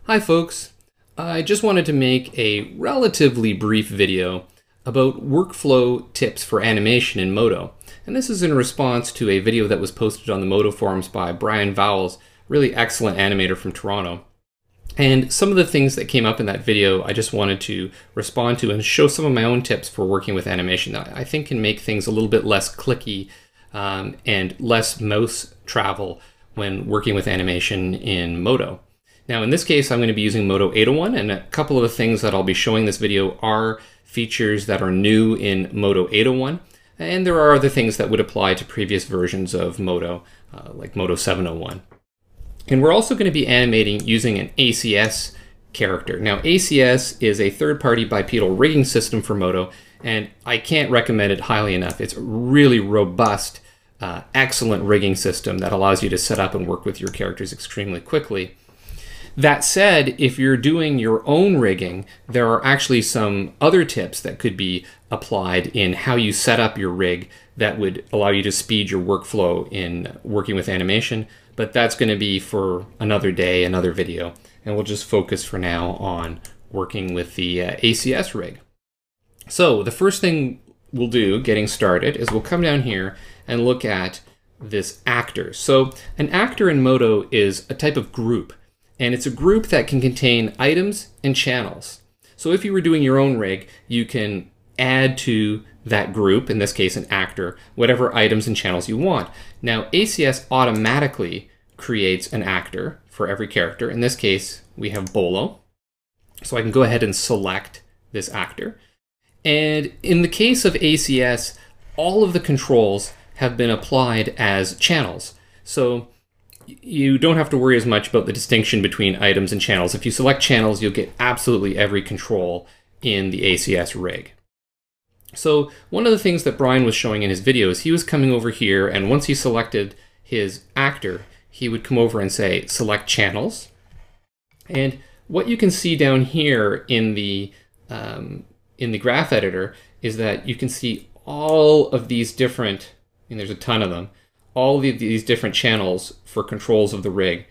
Hi folks, I just wanted to make a relatively brief video about workflow tips for animation in Modo. And this is in response to a video that was posted on the Modo forums by Brian Vowles, really excellent animator from Toronto. And some of the things that came up in that video I just wanted to respond to and show some of my own tips for working with animation that I think can make things a little bit less clicky and less mouse travel when working with animation in Modo. Now in this case I'm going to be using Modo 801, and a couple of the things that I'll be showing this video are features that are new in Modo 801, and there are other things that would apply to previous versions of Modo, like Modo 701. And we're also going to be animating using an ACS character. Now ACS is a third-party bipedal rigging system for Modo, and I can't recommend it highly enough. It's a really robust, excellent rigging system that allows you to set up and work with your characters extremely quickly. That said, if you're doing your own rigging, there are actually some other tips that could be applied in how you set up your rig that would allow you to speed your workflow in working with animation, but that's going to be for another day, another video, and we'll just focus for now on working with the ACS rig. So the first thing we'll do getting started is we'll come down here and look at this actor. So an actor in Modo is a type of group, and it's a group that can contain items and channels. So if you were doing your own rig, you can add to that group, in this case an actor, whatever items and channels you want. Now ACS automatically creates an actor for every character. In this case we have Bolo. So I can go ahead and select this actor. And in the case of ACS, all of the controls have been applied as channels. So you don't have to worry as much about the distinction between items and channels. If you select channels, you'll get absolutely every control in the ACS rig. So one of the things that Brian was showing in his video is he was coming over here, and once he selected his actor, he would come over and say, select channels. And what you can see down here in the graph editor is that you can see all of these different, and there's a ton of them, all of these different channels for controls of the rig.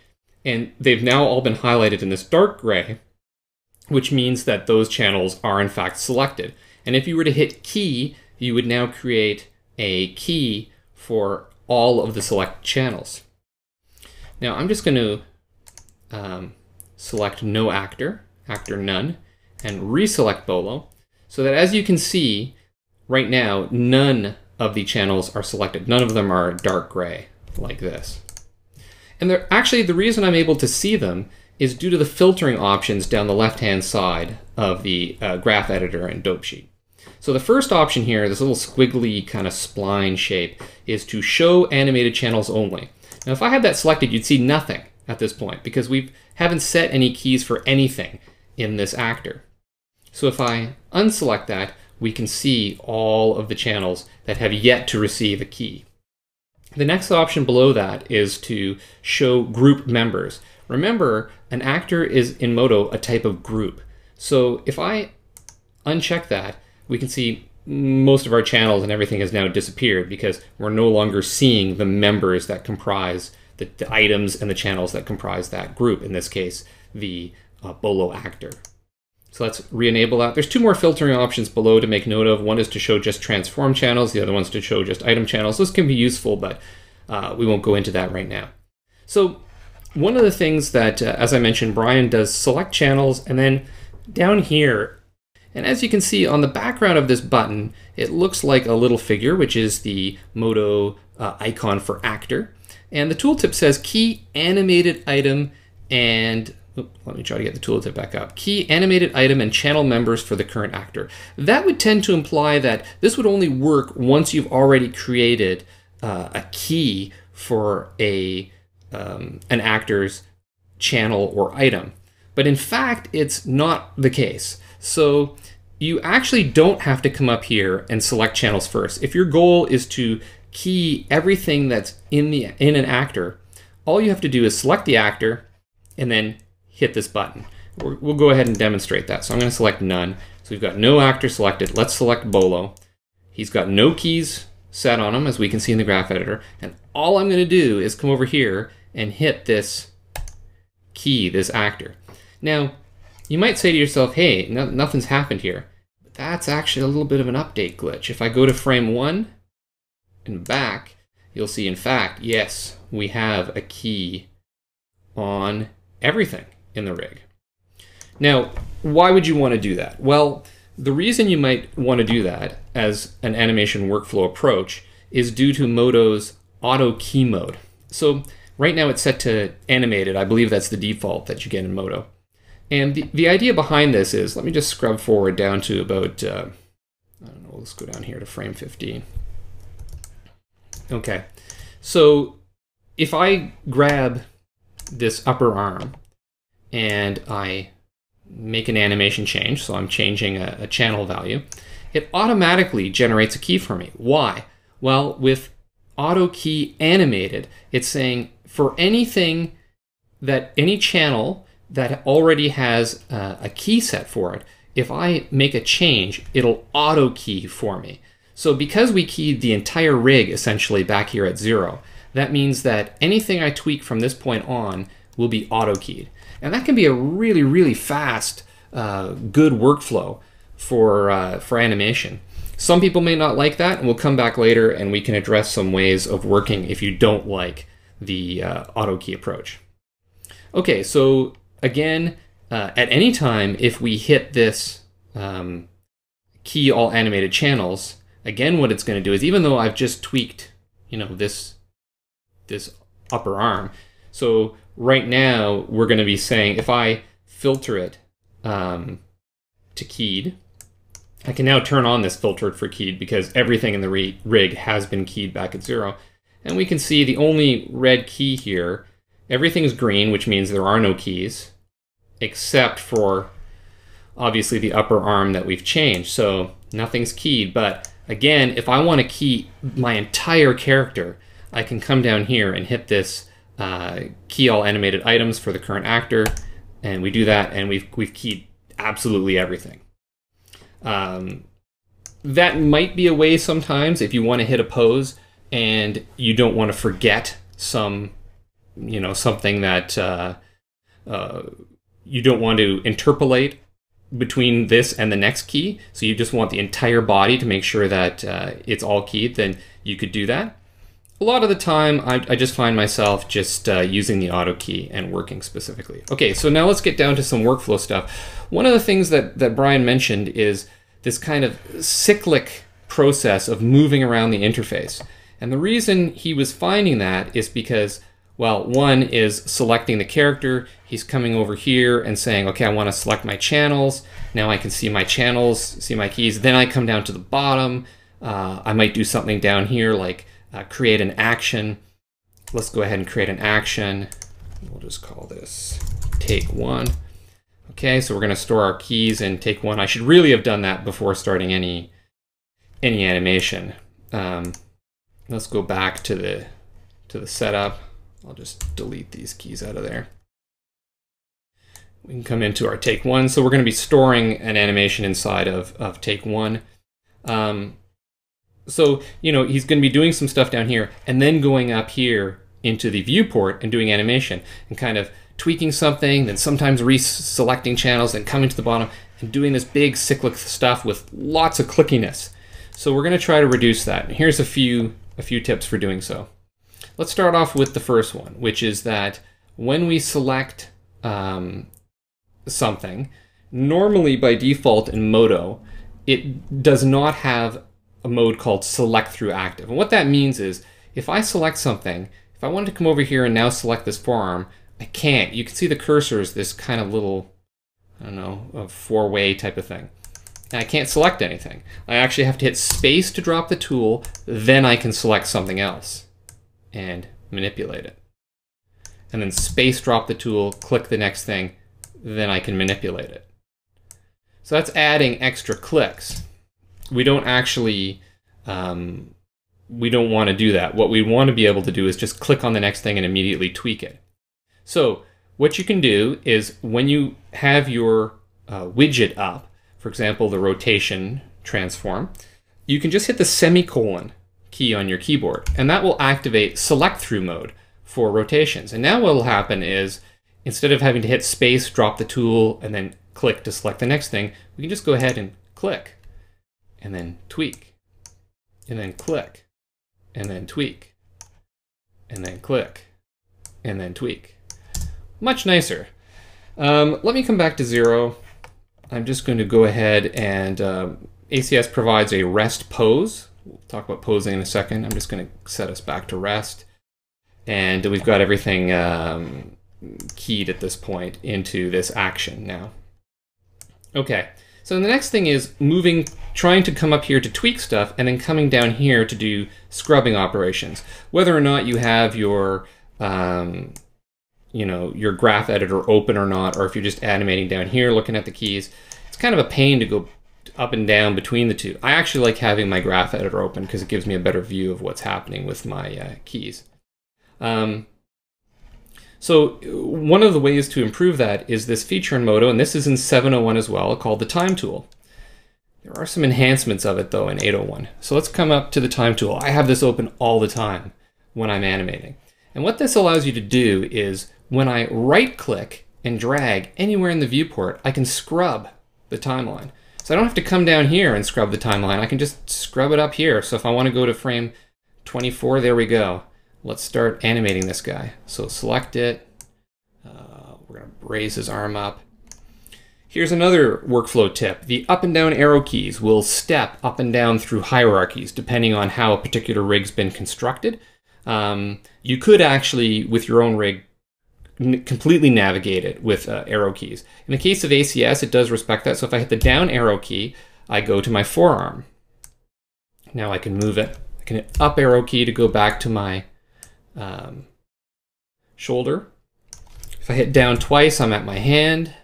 And they've now all been highlighted in this dark gray, which means that those channels are in fact selected. And if you were to hit key, you would now create a key for all of the select channels. Now I'm just going to select no actor, actor none, and reselect Bolo, so that as you can see right now, none of the channels are selected. None of them are dark gray like this. And actually the reason I'm able to see them is due to the filtering options down the left-hand side of the graph editor and dope sheet. So the first option here, this little squiggly kind of spline shape, is to show animated channels only. Now if I had that selected, you'd see nothing at this point because we haven't set any keys for anything in this actor. So if I unselect that, we can see all of the channels that have yet to receive a key. The next option below that is to show group members. Remember, an actor is in Modo a type of group. So if I uncheck that, we can see most of our channels and everything has now disappeared because we're no longer seeing the members that comprise the items and the channels that comprise that group, in this case, the Bolo actor. So let's re-enable that. There's two more filtering options below to make note of. One is to show just transform channels. The other one's to show just item channels. Those can be useful, but we won't go into that right now. So one of the things that, as I mentioned, Brian does select channels, and then down here, and as you can see on the background of this button, it looks like a little figure, which is the Modo icon for actor. And the tooltip says key animated item and let me try to get the tooltip back up. Key animated item and channel members for the current actor. That would tend to imply that this would only work once you've already created a key for an actor's channel or item. But in fact, it's not the case. So you actually don't have to come up here and select channels first. If your goal is to key everything that's in an actor, all you have to do is select the actor and then hit this button. We'll go ahead and demonstrate that. So I'm going to select none. So we've got no actor selected. Let's select Bolo. He's got no keys set on him, as we can see in the graph editor. And all I'm going to do is come over here and hit this key, this actor. Now, you might say to yourself, hey, nothing's happened here. But that's actually a little bit of an update glitch. If I go to frame 1 and back, you'll see, in fact, yes, we have a key on everything in the rig. Now, why would you want to do that? Well, the reason you might want to do that as an animation workflow approach is due to Modo's auto key mode. So right now it's set to animated. I believe that's the default that you get in Modo. And the idea behind this is, let me just scrub forward down to about, I don't know, let's go down here to frame 15. Okay, so if I grab this upper arm and I make an animation change, so I'm changing a channel value, it automatically generates a key for me. Why? Well, with auto key animated, it's saying for anything that any channel that already has a key set for it, if I make a change, it'll auto key for me. So because we keyed the entire rig essentially back here at 0, that means that anything I tweak from this point on will be auto keyed. And that can be a really, really fast, good workflow for animation. Some people may not like that, and we'll come back later and we can address some ways of working if you don't like the auto key approach. Okay, so again, at any time, if we hit this key all animated channels, again, what it's going to do is, even though I've just tweaked, this upper arm, so right now we're going to be saying if I filter it to keyed, I can now turn on this filtered for keyed because everything in the rig has been keyed back at 0. And we can see the only red key here, everything is green, which means there are no keys, except for obviously the upper arm that we've changed. So nothing's keyed, but again, if I want to key my entire character, I can come down here and hit this key all animated items for the current actor, and we do that, and we've keyed absolutely everything. That might be a way sometimes if you want to hit a pose and you don't want to forget something that you don't want to interpolate between this and the next key, so you just want the entire body to make sure that it's all keyed, then you could do that. A lot of the time, I just find myself just using the auto key and working specifically. Okay, so now let's get down to some workflow stuff. One of the things that Brian mentioned is this kind of cyclic process of moving around the interface. And the reason he was finding that is because, well, one is selecting the character. He's coming over here and saying, okay, I want to select my channels. Now I can see my channels, see my keys. Then I come down to the bottom. I might do something down here like create an action. Let's go ahead and create an action. We'll just call this take 1. Okay, so we're going to store our keys in take 1. I should really have done that before starting any animation. Let's go back to the setup. I'll just delete these keys out of there. We can come into our take 1. So we're going to be storing an animation inside of take 1. So, he's going to be doing some stuff down here and then going up here into the viewport and doing animation and kind of tweaking something, then sometimes reselecting channels and coming to the bottom and doing this big cyclic stuff with lots of clickiness. So we're going to try to reduce that. And here's a few tips for doing so. Let's start off with the first one, which is that when we select something, normally by default in Modo, it does not have a mode called select through active. And what that means is if I select something, if I wanted to come over here and now select this forearm, I can't. You can see the cursor is this kind of little, I don't know, a four-way type of thing. And I can't select anything. I actually have to hit space to drop the tool, then I can select something else and manipulate it. And then space drop the tool, click the next thing, then I can manipulate it. So that's adding extra clicks. We don't actually, we don't want to do that. What we want to be able to do is just click on the next thing and immediately tweak it. So what you can do is when you have your widget up, for example, the rotation transform, you can just hit the semicolon key on your keyboard, and that will activate select through mode for rotations. And now what will happen is instead of having to hit space, drop the tool, and then click to select the next thing, we can just go ahead and click, and then tweak, and then click, and then tweak, and then click, and then tweak. Much nicer. Let me come back to 0. I'm just going to go ahead and ACS provides a rest pose. We'll talk about posing in a second. I'm just going to set us back to rest. And we've got everything keyed at this point into this action now. Okay, so the next thing is trying to come up here to tweak stuff and then coming down here to do scrubbing operations. Whether or not you have your your graph editor open or not, or if you're just animating down here looking at the keys, it's kind of a pain to go up and down between the two. I actually like having my graph editor open because it gives me a better view of what's happening with my keys. So one of the ways to improve that is this feature in Modo, and this is in 701 as well, called the time tool. There are some enhancements of it though in 801. So let's come up to the time tool. I have this open all the time when I'm animating. And what this allows you to do is when I right click and drag anywhere in the viewport, I can scrub the timeline. So I don't have to come down here and scrub the timeline. I can just scrub it up here. So if I want to go to frame 24, there we go. Let's start animating this guy. So select it. We're going to raise his arm up. Here's another workflow tip. The up and down arrow keys will step up and down through hierarchies depending on how a particular rig's been constructed. You could actually, with your own rig, completely navigate it with arrow keys. In the case of ACS, it does respect that. So if I hit the down arrow key, I go to my forearm. Now I can move it. I can hit up arrow key to go back to my shoulder. If I hit down twice, I'm at my hand.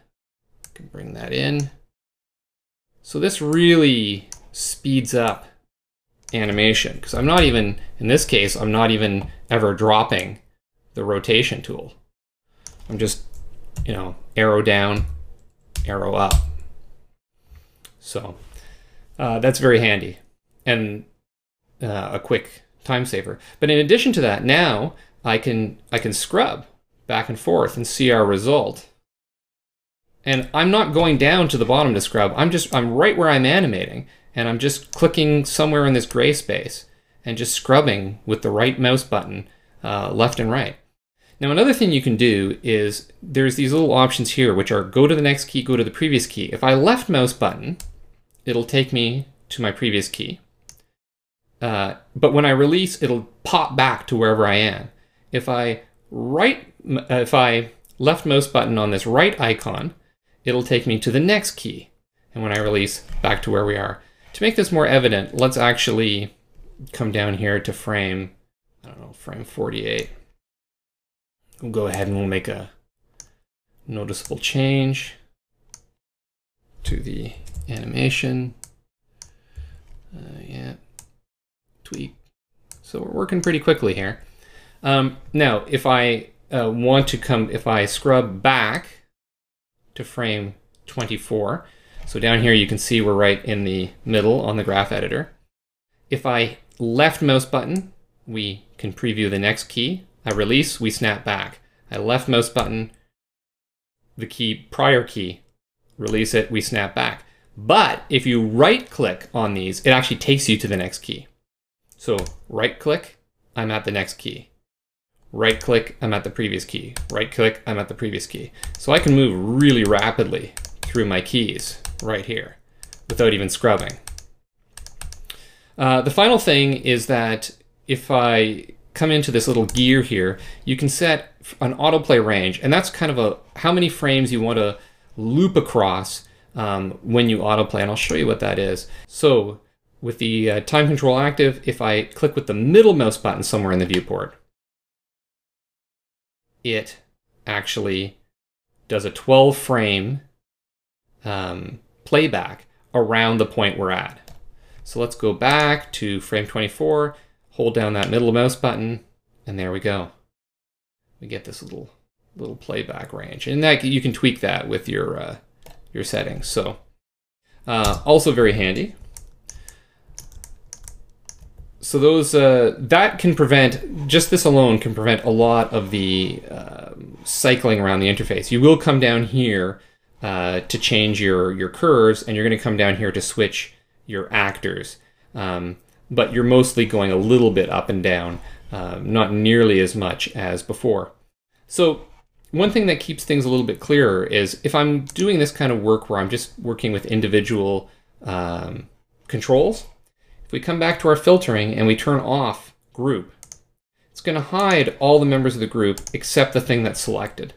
I can bring that in. So this really speeds up animation because I'm not even, in this case, I'm not even ever dropping the rotation tool. I'm just, arrow down, arrow up. So that's very handy and a quick time saver. But in addition to that, now I can scrub back and forth and see our result. And I'm not going down to the bottom to scrub. I'm right where I'm animating, and I'm just clicking somewhere in this gray space and just scrubbing with the right mouse button left and right. Now another thing you can do is there's these little options here which are go to the next key, go to the previous key. If I left mouse button, it'll take me to my previous key. But when I release, it'll pop back to wherever I am. If I left mouse button on this right icon, it'll take me to the next key. And when I release, back to where we are. To make this more evident, let's actually come down here to frame 48. We'll go ahead and we'll make a noticeable change to the animation. Yeah, tweak. So we're working pretty quickly here. Now, if I if I scrub back to frame 24, so down here you can see we're right in the middle on the graph editor. If I left mouse button, we can preview the next key. I release, we snap back. I left mouse button, the prior key, release it, we snap back. But if you right click on these, it actually takes you to the next key. So right click, I'm at the next key. Right click, I'm at the previous key. Right click, I'm at the previous key. So I can move really rapidly through my keys right here without even scrubbing. The final thing is that if I come into this little gear here, you can set an autoplay range, and that's kind of how many frames you want to loop across when you autoplay, and I'll show you what that is. So with the time control active, if I click with the middle mouse button somewhere in the viewport, it actually does a 12 frame playback around the point we're at. So let's go back to frame 24, hold down that middle mouse button, and there we go. We get this little playback range, and that you can tweak that with your settings. So also very handy. So those that can prevent, just this alone can prevent a lot of the cycling around the interface. You will come down here to change your curves, and you're going to come down here to switch your actors. But you're mostly going a little bit up and down, not nearly as much as before. So one thing that keeps things a little bit clearer is if I'm doing this kind of work where I'm just working with individual controls, if we come back to our filtering and we turn off group, it's going to hide all the members of the group except the thing that's selected.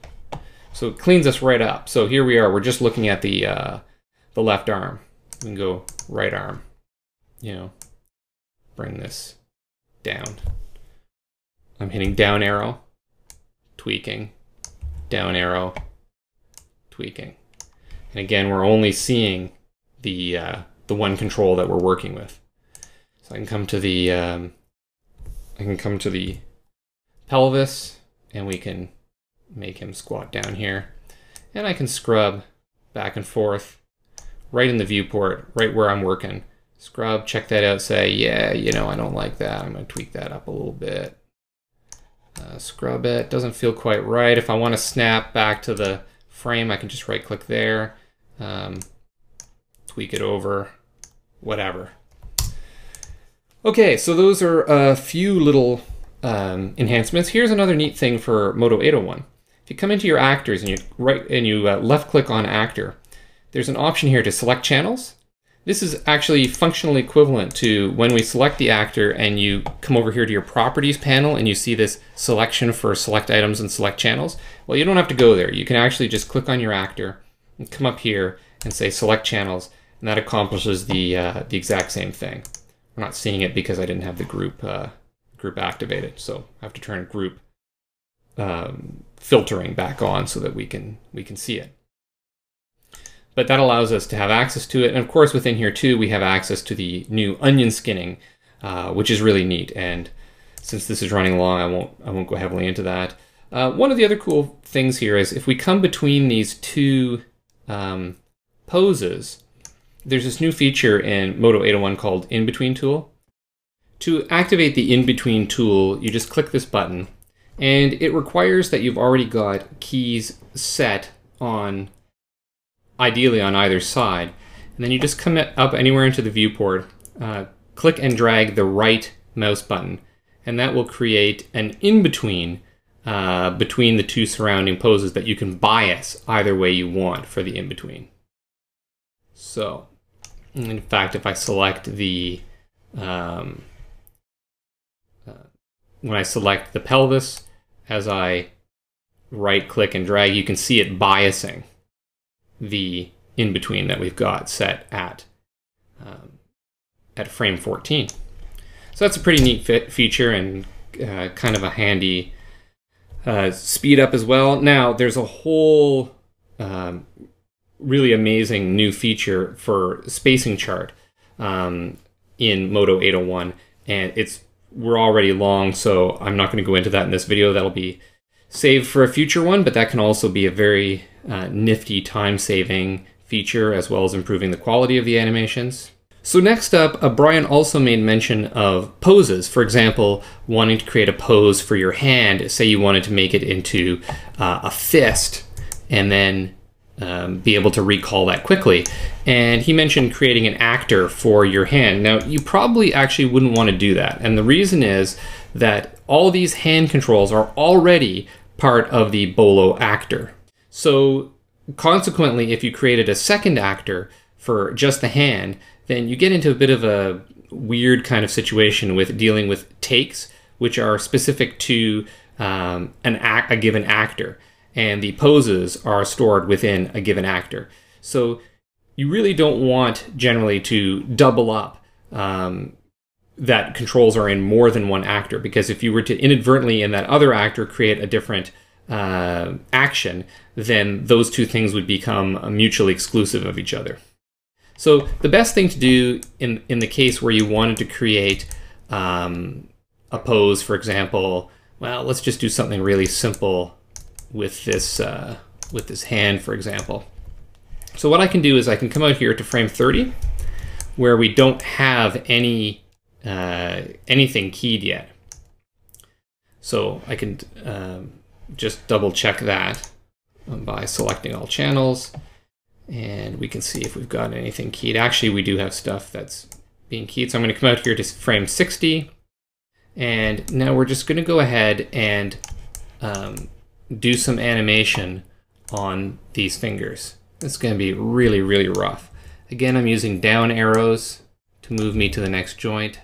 So it cleans us right up. So here we are, we're just looking at the left arm. We can go right arm, you know, bring this down. I'm hitting down arrow, tweaking, down arrow, tweaking. And again, we're only seeing the one control that we're working with. So I can come to the pelvis, and we can make him squat down here. And I can scrub back and forth right in the viewport, right where I'm working. Scrub, check that out, say, yeah, you know, I don't like that. I'm going to tweak that up a little bit. Scrub it, doesn't feel quite right. If I want to snap back to the frame, I can just right click there, tweak it over, whatever. Okay, so those are a few little enhancements. Here's another neat thing for Modo 801. If you come into your actors and you left click on actor, there's an option here to select channels. This is actually functionally equivalent to when we select the actor and you come over here to your properties panel and you see this selection for select items and select channels. Well, you don't have to go there. You can actually just click on your actor and come up here and say select channels, and that accomplishes the exact same thing. We're not seeing it because I didn't have the group activated, so I have to turn group filtering back on so that we can see it. But that allows us to have access to it, and of course within here too we have access to the new onion skinning, which is really neat. And since this is running long, I won't go heavily into that. One of the other cool things here is if we come between these two poses, there's this new feature in Modo 801 called In-Between Tool. To activate the In-Between tool, you just click this button, and it requires that you've already got keys set on, ideally on either side. And then you just come up anywhere into the viewport, click and drag the right mouse button, and that will create an in-between between the two surrounding poses that you can bias either way you want for the in-between. So, in fact, if I select the when I select the pelvis, as I right click and drag, you can see it biasing the in-between that we've got set at frame 14. So that's a pretty neat feature and kind of a handy speed up as well. Now there's a whole really amazing new feature for spacing chart in Modo 801, and we're already long, so I'm not going to go into that in this video. That'll be saved for a future one, but that can also be a very nifty time-saving feature, as well as improving the quality of the animations. So next up, Brian also made mention of poses. For example, wanting to create a pose for your hand. Say you wanted to make it into a fist, and then be able to recall that quickly. And he mentioned creating an actor for your hand. Now, you probably actually wouldn't want to do that. And the reason is that all these hand controls are already part of the Bolo actor. So consequently, if you created a second actor for just the hand, then you get into a bit of a weird kind of situation with dealing with takes, which are specific to a given actor. And the poses are stored within a given actor. So you really don't want generally to double up that controls are in more than one actor, because if you were to inadvertently in that other actor create a different action, then those two things would become mutually exclusive of each other. So the best thing to do in the case where you wanted to create a pose, for example, well, let's just do something really simple with this hand, for example. So what I can do is I can come out here to frame 30, where we don't have any anything keyed yet. So I can just double check that by selecting all channels, and we can see if we've got anything keyed. Actually, we do have stuff that's being keyed. So I'm going to come out here to frame 60, and now we're just going to go ahead and do some animation on these fingers. It's going to be really, really rough. Again, I'm using down arrows to move me to the next joint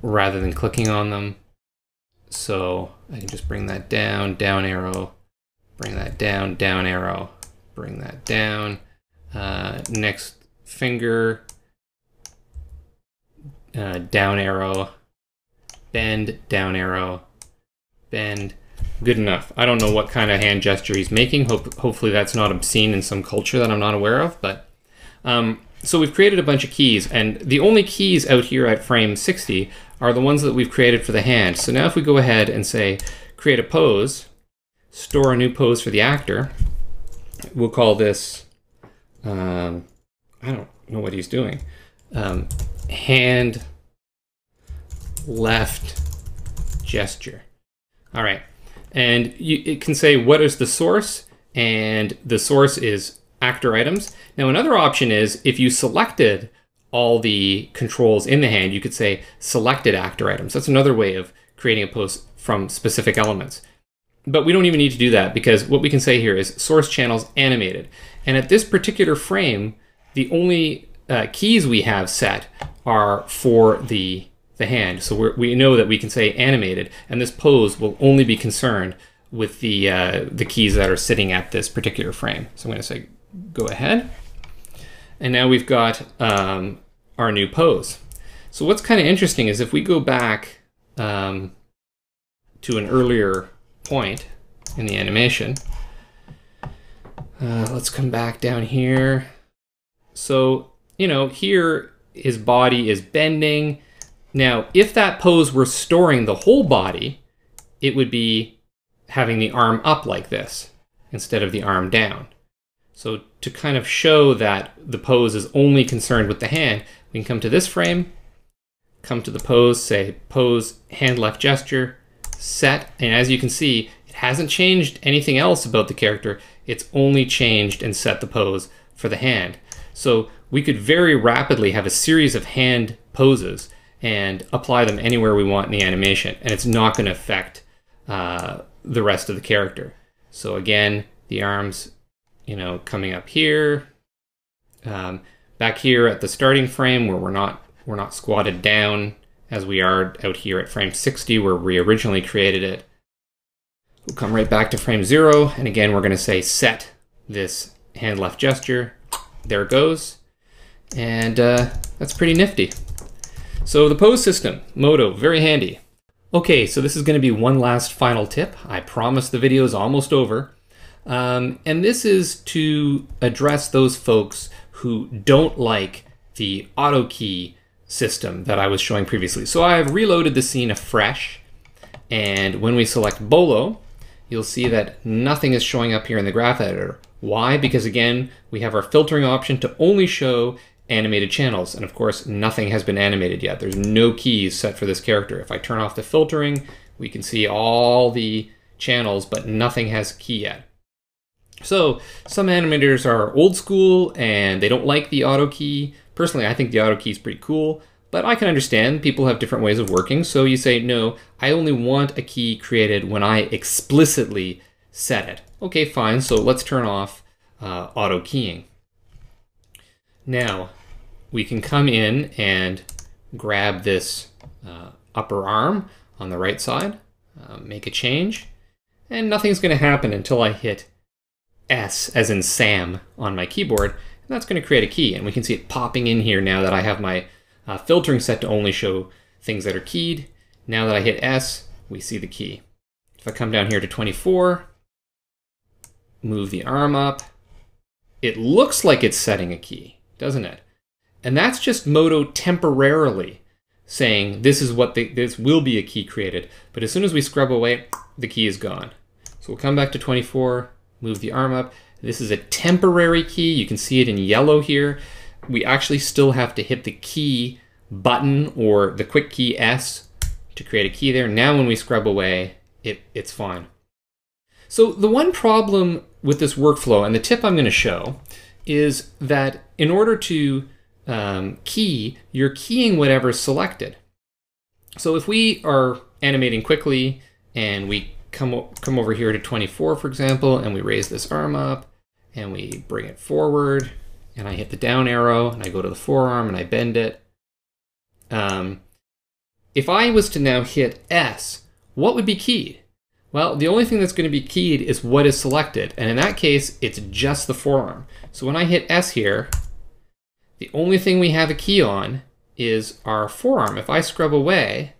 rather than clicking on them. So I can just bring that down, down arrow, bring that down, down arrow, bring that down. Next finger, down arrow, bend, down arrow, bend. Good enough. I don't know what kind of hand gesture he's making. Hopefully that's not obscene in some culture that I'm not aware of. But so we've created a bunch of keys, and the only keys out here at frame 60 are the ones that we've created for the hand. So now if we go ahead and say create a pose, store a new pose for the actor, we'll call this, I don't know what he's doing, hand left gesture. All right. And it can say what is the source, and the source is actor items. Now another option is if you selected all the controls in the hand, you could say selected actor items. That's another way of creating a pose from specific elements. But we don't even need to do that, because what we can say here is source channels animated. And at this particular frame, the only keys we have set are for the hand. So we know that we can say animated, and this pose will only be concerned with the keys that are sitting at this particular frame. So I'm going to say go ahead, and now we've got our new pose. So what's kind of interesting is if we go back to an earlier point in the animation, let's come back down here. So you know, here his body is bending. Now, if that pose were storing the whole body, it would be having the arm up like this instead of the arm down. So to kind of show that the pose is only concerned with the hand, we can come to this frame, come to the pose, say pose, hand left gesture, set, and as you can see, it hasn't changed anything else about the character. It's only changed and set the pose for the hand. So we could very rapidly have a series of hand poses and apply them anywhere we want in the animation, and it's not going to affect the rest of the character. So again, the arms, you know, coming up here, back here at the starting frame where we're not squatted down as we are out here at frame 60 where we originally created it. We'll come right back to frame 0, and again we're going to say set this hand left gesture. There it goes, and that's pretty nifty. So the pose system, Modo, very handy. Okay, so this is going to be one last final tip. I promise the video is almost over. And this is to address those folks who don't like the auto key system that I was showing previously. So I have reloaded the scene afresh, and when we select Bolo, you'll see that nothing is showing up here in the graph editor. Why? Because again, we have our filtering option to only show animated channels, and of course nothing has been animated yet. There's no keys set for this character. If I turn off the filtering, we can see all the channels, but nothing has a key yet. So some animators are old school and they don't like the auto key. Personally, I think the auto key is pretty cool, but I can understand people have different ways of working. So you say, no, I only want a key created when I explicitly set it. Okay, fine, so let's turn off auto keying. Now, we can come in and grab this upper arm on the right side, make a change, and nothing's going to happen until I hit S as in Sam on my keyboard, and that's going to create a key. And we can see it popping in here now that I have my filtering set to only show things that are keyed. Now that I hit S, we see the key. If I come down here to 24, move the arm up, it looks like it's setting a key, doesn't it? And that's just Modo temporarily saying this is what this will be a key created. But as soon as we scrub away, the key is gone. So we'll come back to 24, move the arm up. This is a temporary key. You can see it in yellow here. We actually still have to hit the key button or the quick key S to create a key there. Now when we scrub away, it's fine. So the one problem with this workflow, and the tip I'm going to show, is that in order to key, you're keying whatever's selected. So if we are animating quickly and we come over here to 24, for example, and we raise this arm up and we bring it forward, and I hit the down arrow and I go to the forearm and I bend it. If I was to now hit S, what would be keyed? Well, the only thing that's going to be keyed is what is selected, and in that case, it's just the forearm. So when I hit S here, the only thing we have a key on is our forearm. If I scrub away,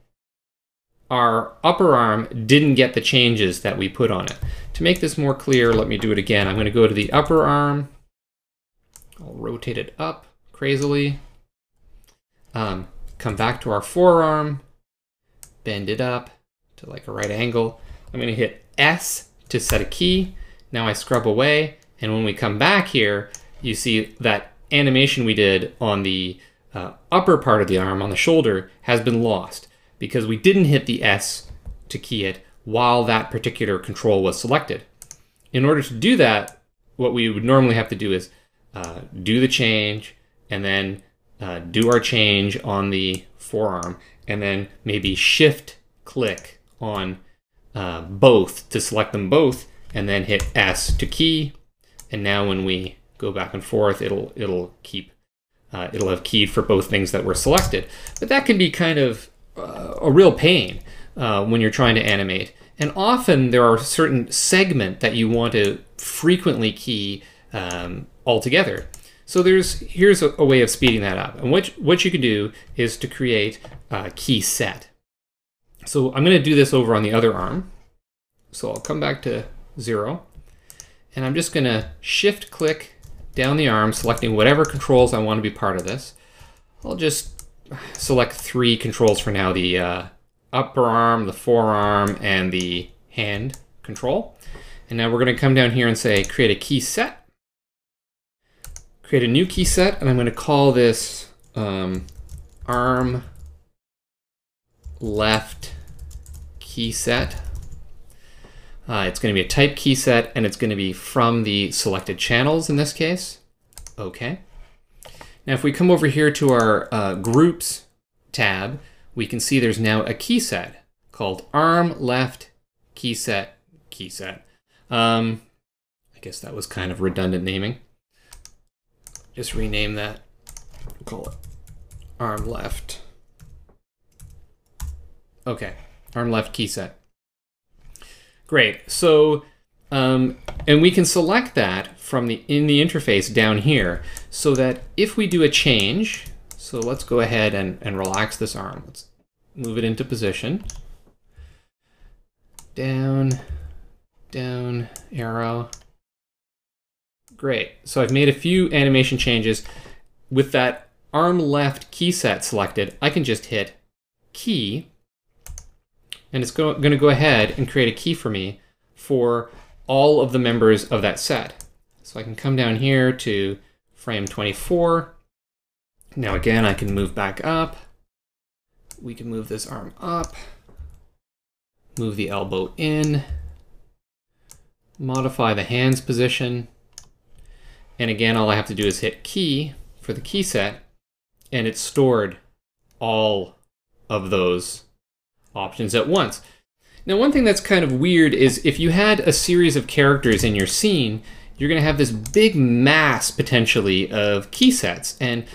our upper arm didn't get the changes that we put on it. To make this more clear, let me do it again. I'm going to go to the upper arm. I'll rotate it up crazily. Come back to our forearm, bend it up to like a right angle. I'm going to hit S to set a key. Now I scrub away, and when we come back here, you see that animation we did on the upper part of the arm, on the shoulder, has been lost because we didn't hit the S to key it while that particular control was selected. In order to do that, what we would normally have to do is do the change, and then do our change on the forearm, and then maybe shift click on both to select them both, and then hit S to key. And now when we go back and forth, it'll have keyed for both things that were selected. But that can be kind of a real pain when you're trying to animate. And often there are certain segments that you want to frequently key altogether. So here's a way of speeding that up. And what you can do is to create a key set. So I'm going to do this over on the other arm. So I'll come back to 0. And I'm just going to shift click down the arm, selecting whatever controls I want to be part of this. I'll just select 3 controls for now, the upper arm, the forearm, and the hand control. And now we're going to come down here and say create a key set. Create a new key set, and I'm going to call this arm left key set. It's going to be a type key set, and it's going to be from the selected channels in this case. Okay. Now if we come over here to our groups tab, we can see there's now a key set called arm left key set key set. I guess that was kind of redundant naming. Just rename that. Call it arm left. Okay, arm left key set. Great. So, and we can select that from in the interface down here, so that if we do a change, so let's go ahead and relax this arm. Let's move it into position. Down, down, arrow. Great. So I've made a few animation changes. With that arm left key set selected, I can just hit key, and it's going to go ahead and create a key for me for all of the members of that set. So I can come down here to frame 24. Now again, I can move back up. We can move this arm up, move the elbow in, modify the hand's position. And again, all I have to do is hit key for the key set, and it's stored all of those options at once. Now, one thing that's kind of weird is if you had a series of characters in your scene, you're going to have this big mass potentially of key sets, and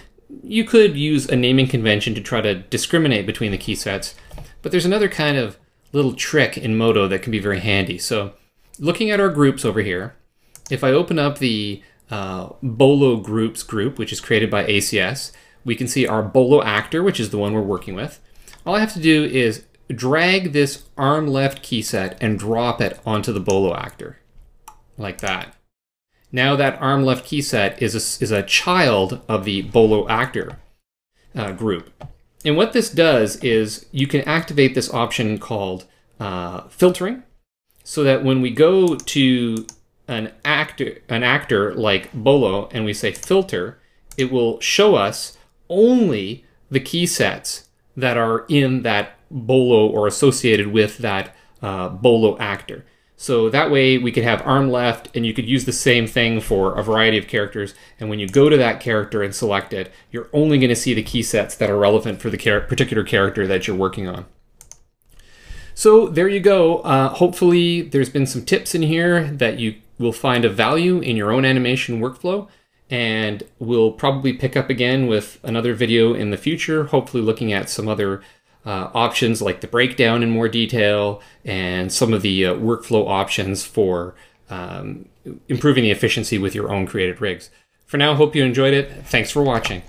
you could use a naming convention to try to discriminate between the key sets, but there's another kind of little trick in Modo that can be very handy. So looking at our groups over here, if I open up the Bolo Groups group, which is created by ACS, we can see our Bolo actor, which is the one we're working with. All I have to do is drag this arm left key set and drop it onto the Bolo actor, like that. Now that arm left key set is a child of the Bolo actor group. And what this does is you can activate this option called filtering, so that when we go to an actor like Bolo and we say filter, it will show us only the key sets that are in that bolo or associated with that bolo actor. So that way we could have arm left, and you could use the same thing for a variety of characters. And when you go to that character and select it, you're only going to see the key sets that are relevant for the particular character that you're working on. So there you go. Hopefully there's been some tips in here that you will find of value in your own animation workflow. And we'll probably pick up again with another video in the future, hopefully looking at some other options like the breakdown in more detail and some of the workflow options for improving the efficiency with your own created rigs. For now, hope you enjoyed it. Thanks for watching.